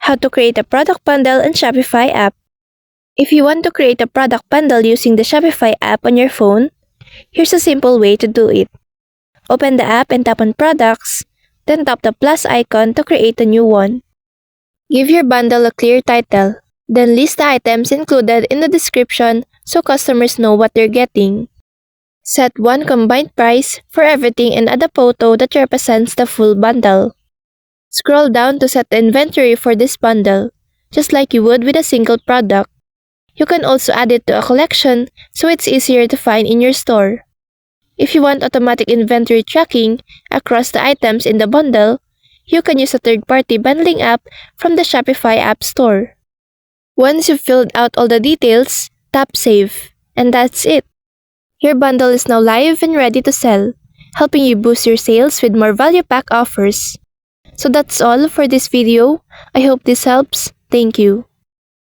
How to create a product bundle in Shopify app. If you want to create a product bundle using the Shopify app on your phone, here's a simple way to do it. Open the app and tap on Products, then tap the plus icon to create a new one. Give your bundle a clear title, then list the items included in the description so customers know what they're getting. Set one combined price for everything and add a photo that represents the full bundle. Scroll down to set the inventory for this bundle, just like you would with a single product. You can also add it to a collection so it's easier to find in your store. If you want automatic inventory tracking across the items in the bundle, you can use a third-party bundling app from the Shopify App Store. Once you've filled out all the details, tap Save, and that's it. Your bundle is now live and ready to sell, helping you boost your sales with more value pack offers. So that's all for this video. I hope this helps. Thank you.